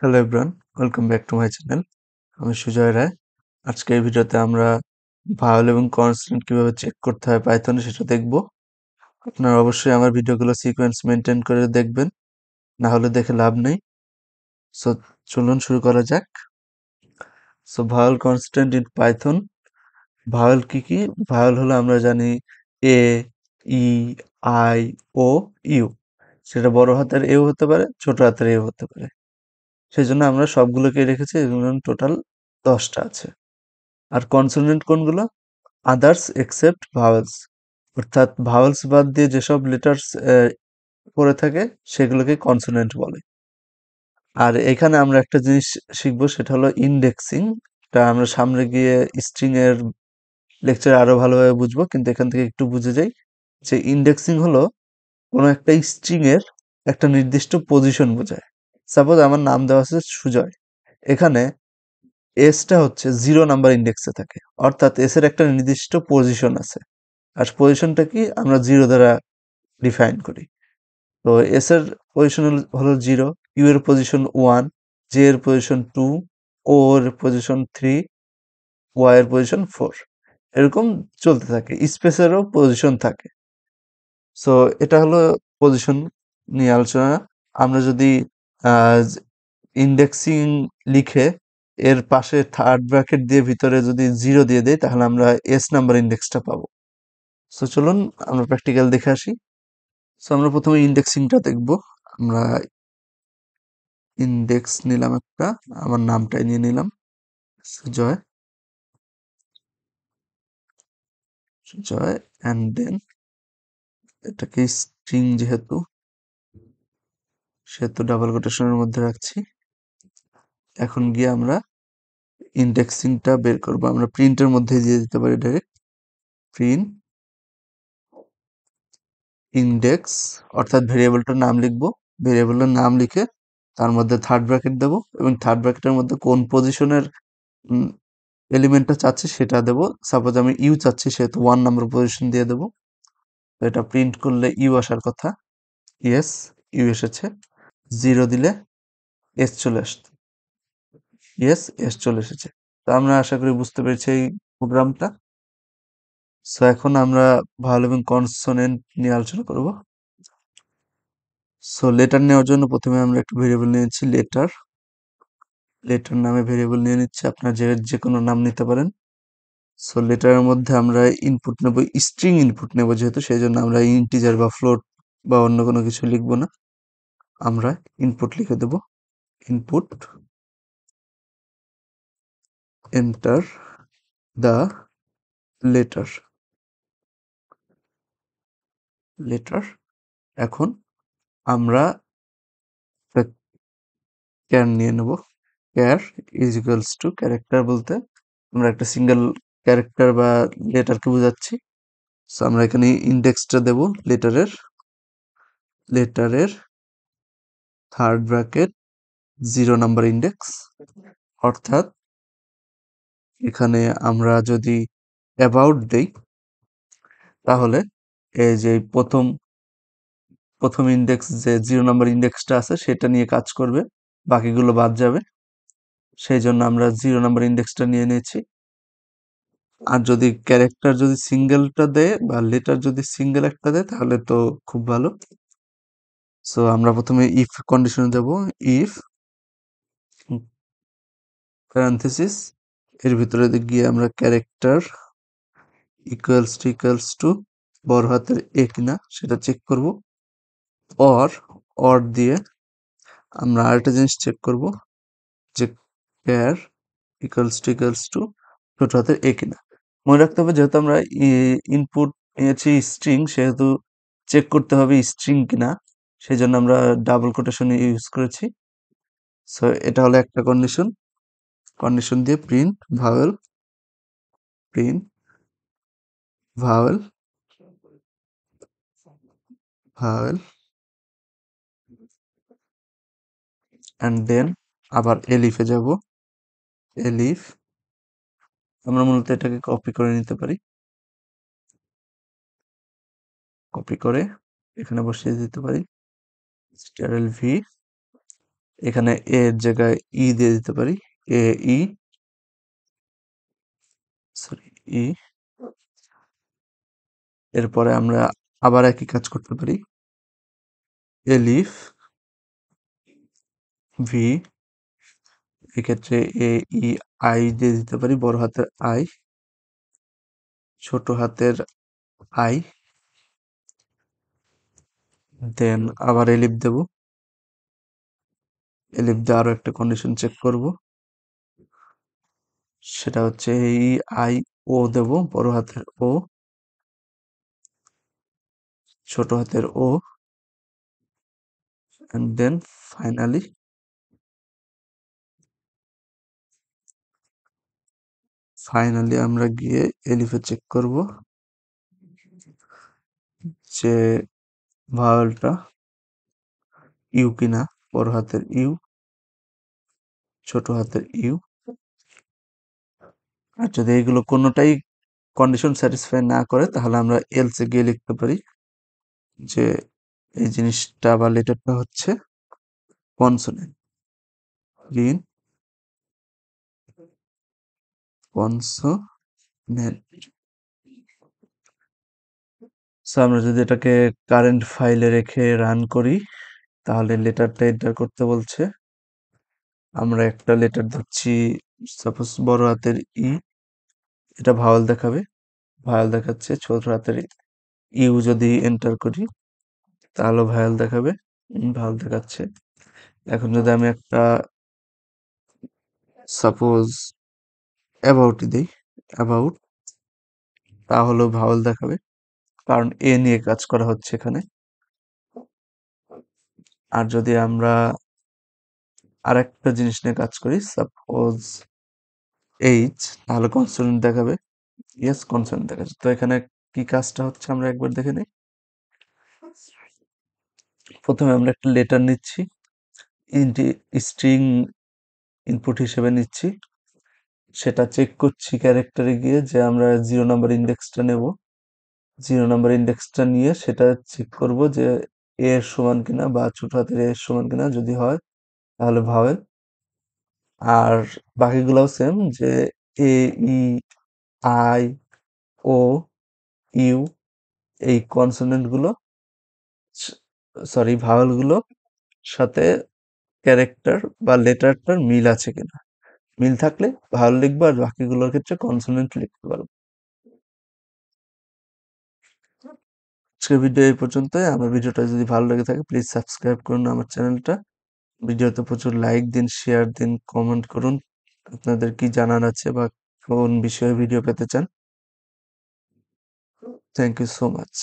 Hello everyone, welcome back to my channel. আমি সুজয় রায়। আজকের ভিডিওতে আমরা ভাওয়েল এবং কনসোনেন্ট কিভাবে চেক করতে হয় পাইথনে সেটা দেখব। আপনারা অবশ্যই আমার ভিডিওগুলো সিকোয়েন্স মেনটেন করে দেখবেন, না হলে দেখে লাভ নেই। সো চলুন শুরু করা যাক। So vowel constant in Python. Vowel কি কি? ভাওয়েল হলো আমরা জানি এ, ই, আই, ও, ইউ। সেটা বড় হাতের এও হতে পারে, ছোট হাতের এও হতে পারে। সেই জন্য আমরা সবগুলোকে রেখেছি, এগুলো টোটাল 10টা আছে। আর কনসোনেন্ট কোনগুলো? আদার্স এক্সেপ্ট ভাওয়েলস, অর্থাৎ ভাওয়েলস বাদ দিয়ে যেসব লেটার্স পড়ে থাকে সেগুলোকে কনসোনেন্ট বলে। আর এখানে আমরা একটা জিনিস শিখবো, সেটা হলো ইন্ডেক্সিং। এটা আমরা সামনে গিয়ে স্ট্রিং এর লেকচার আরো ভালোভাবে বুঝবো, কিন্তু এখান থেকে একটু বুঝে যাই যে ইন্ডেক্সিং হলো কোনো একটা স্ট্রিং এর একটা নির্দিষ্ট পজিশন বোঝায়। সাপোজ আমার নাম দেওয়া আছে সুজয়, এখানে এসটা হচ্ছে 0 নাম্বার ইন্ডেক্সে থাকে, অর্থাৎ এস এর একটা নির্দিষ্ট পজিশন আছে। আর পজিশনটা কি আমরা 0 দ্বারা ডিফাইন করি। তো এস এর পজিশন হলো 0, ইউ এর পজিশন 1, জে এর পজিশন 2, ও এর পজিশন 3, ওয়াই এর পজিশন 4। এরকম চলতে থাকে, স্পেসেরও পজিশন থাকে। সো এটা হলো পজিশন নিয়ে আলোচনা। আমরা যদি ইন্ডেক্সিং লিখে এর পাশে থার্ড ব্র্যাকেট দিয়ে ভিতরে যদি 0 দিয়ে দেই, তাহলে আমরা এস নাম্বার ইন্ডেক্সটা পাবো। সো চলুন আমরা প্র্যাকটিক্যাল দেখে আসি। সো আমরা প্রথমে ইন্ডেক্সিংটা দেখব। আমরা ইন্ডেক্স নিলাম একটা, আমার নামটাই নিয়ে নিলাম সুজয়, সুজয়, অ্যান্ড দেন এটাকে স্ট্রিং যেহেতু, সেহেতু ডাবল কোটেশনের মধ্যে রাখছি। এখন গিয়ে আমরা ইন্ডেক্সিংটা বের করব। আমরা প্রিন্টের মধ্যে দিয়ে দিতে পারি ডাইরেক্ট, প্রিন্ট ইন্ডেক্স, অর্থাৎ ভেরিয়েবলটার নাম লিখবো। ভেরিয়েবলের নাম লিখে তার মধ্যে থার্ড ব্র্যাকেট দেবো, এবং থার্ড ব্র্যাকেটের মধ্যে কোন পজিশনের এলিমেন্টটা চাচ্ছি সেটা দেবো। সাপোজ আমি ইউ চাচ্ছি, সেহেতু 1 নাম্বার পজিশন দিয়ে দেবো। তো এটা প্রিন্ট করলে ইউ আসার কথা, ইয়েস ইউ এসেছে। 0 দিলে এস চলে আসছে, ইয়েস এস চলে এসেছে। তো আমরা আশা করি বুঝতে পেরেছি এই প্রোগ্রামটা। সো এখন আমরা ভাওয়েল এবং কনসোনেন্ট নিয়ে আলোচনা করব। সো লেটার নেওয়ার জন্য প্রথমে আমরা একটা ভেরিয়েবল নিয়েছি লেটার। লেটার নামে ভেরিয়েবল নিয়ে নিচ্ছি, আপনার যে কোনো নাম নিতে পারেন। সো লেটারের মধ্যে আমরা ইনপুট নেব, স্ট্রিং ইনপুট নেব যেহেতু, সেই জন্য আমরা ইন্টিজার বা ফ্লোট বা অন্য কোনো কিছু লিখবো না, আমরা ইনপুট লিখে দেব। Input, enter the letter, letter. এখন আমরা ক্যার নিয়ে নেব। Char is equals to, character বলতে আমরা একটা সিঙ্গেল ক্যারেক্টার বা লেটারকে বোঝাচ্ছি। সো আমরা এখানে ইন্ডেক্সটা দেব লেটারের, লেটারের থার্ড ব্র্যাকেট 0 নাম্বার ইন্ডেক্স। অর্থাৎ এখানে আমরা যদি অ্যাবাউট দেই, তাহলে এই যে প্রথম ইন্ডেক্স যে 0 নাম্বার ইন্ডেক্সটা আছে সেটা নিয়ে কাজ করবে, বাকিগুলো বাদ যাবে। সেই জন্য আমরা 0 নাম্বার ইন্ডেক্সটা নিয়ে নিয়েছি। আর যদি ক্যারেক্টার যদি সিঙ্গেলটা দেয় বা লেটার যদি সিঙ্গেল একটা দেয়, তাহলে তো খুব ভালো। সো আমরা প্রথমে ইফ কন্ডিশনে যাব। ইফ প্যারেনথেসিস, এর ভিতরে গিয়ে আমরা ক্যারেক্টার ইকুয়ালস টু বড় হাতের এ কিনা সেটা চেক করব। অর দিয়ে আমরা আরেকটা জিনিস চেক করব, যে ক্যার ইকুয়ালস টু ছোট হাতের এ কিনা। মনে রাখতে হবে, যেহেতু আমরা ইনপুট নিয়েছি স্ট্রিং, সেহেতু চেক করতে হবে স্ট্রিং কিনা, সেই জন্য আমরা ডাবল কোটেশন ইউজ করেছি। সো এটা হলো একটা কন্ডিশন। কন্ডিশন দিয়ে print vowel, print vowel, vowel, and then আবার এলিফে যাব। এলিফ, আমরা মূলত এটাকে কপি করে নিতে পারি, কপি করে এখানে বসিয়ে দিতে পারি স্টারএল ভি, এখানে এ এর জায়গায় ই দিয়ে দিতে পারি, এ ই সরি ই। এরপরে আমরা আবার একই কাজ করতে পারি, এলিফ ভি, এক্ষেত্রে এ ই আই দিয়ে দিতে পারি, বড় হাতের আই, ছোট হাতের আই, দেন আবার এলিফ দেব। এলিফ দিয়ে আরো একটা কন্ডিশন চেক করব, সেটা হচ্ছে ই আই ও দেব, বড় হাতের ও, ছোট হাতের ও, and then ফাইনালি আমরা গিয়ে এলিফে চেক করব যে ভাওয়েলটা ইউ কিনা, বড় হাতের ইউ, ছোট হাতের ইউ। আর যদি এইগুলো কোনোটাই কন্ডিশন স্যাটিসফাই না করে তাহলে আমরা এলসে গিয়ে লিখতে পারি যে এই জিনিসটা বা লেটারটা হচ্ছে কনসোনেন্ট, গ্রিন কনসোনেন্ট। সো আমরা যদি এটাকে কারেন্ট ফাইলে রেখে রান করি তাহলে লেটারটা এন্টার করতে বলছে। আমরা একটা লেটার ধরছি, সাপোজ বড় হাতের ই, এটা ভাওয়াল দেখাবে, ভাওয়াল দেখাচ্ছে। ছোট হাতের ইউ যদি এন্টার করি তাহলে ভাওয়াল দেখাবে, ভাওয়াল দেখাচ্ছে। এখন যদি আমি একটা সাপোজ অ্যাবাউট দিই, অ্যাবাউট, তাহলেও ভাওয়াল দেখাবে, কারণ এ নিয়ে কাজ করা হচ্ছে এখানে। আর যদি আমরা আরেকটা জিনিস নিয়ে কাজ করি, সাপোজ এইচ, তাহলে কনসোনেন্ট দেখাবে। ইয়েস, কনসোনেন্ট দেখাচ্ছে। তো এখানে কি কাজটা হচ্ছে আমরা একবার দেখে নিই। প্রথমে আমরা একটা লেটার নিচ্ছি, স্ট্রিং ইনপুট হিসেবে নিচ্ছি, সেটা চেক করছি ক্যারেক্টারে গিয়ে যে আমরা 0 নাম্বার ইন্ডেক্সটা নেব। 0 নাম্বার ইন্ডেক্সটা নিয়ে সেটা চেক করব যে এ এর সমান কিনা বা ছোট হাতের এ এর সমান কিনা, যদি হয় তাহলে ভাওয়েল। আর বাকিগুলাও সেম, যে এ ই আই ও ইউ, এই কনসোনেন্ট গুলো সরি ভাওয়েল গুলো সাথে ক্যারেক্টার বা লেটারটার মিল আছে কিনা, মিল থাকলে ভাওয়েল লিখবো, আর বাকিগুলোর ক্ষেত্রে কনসোনেন্ট লিখতে পারবো। আজকের ভিডিও এই পর্যন্তই। আমার ভিডিওটা যদি ভালো লেগে থাকে প্লিজ সাবস্ক্রাইব করুন আমার চ্যানেলটা। ভিডিওতে প্রচুর লাইক দিন, শেয়ার দিন, কমেন্ট করুন আপনাদের কি জানার আছে বা কোন বিষয়ে ভিডিও পেতে চান। Thank you so much.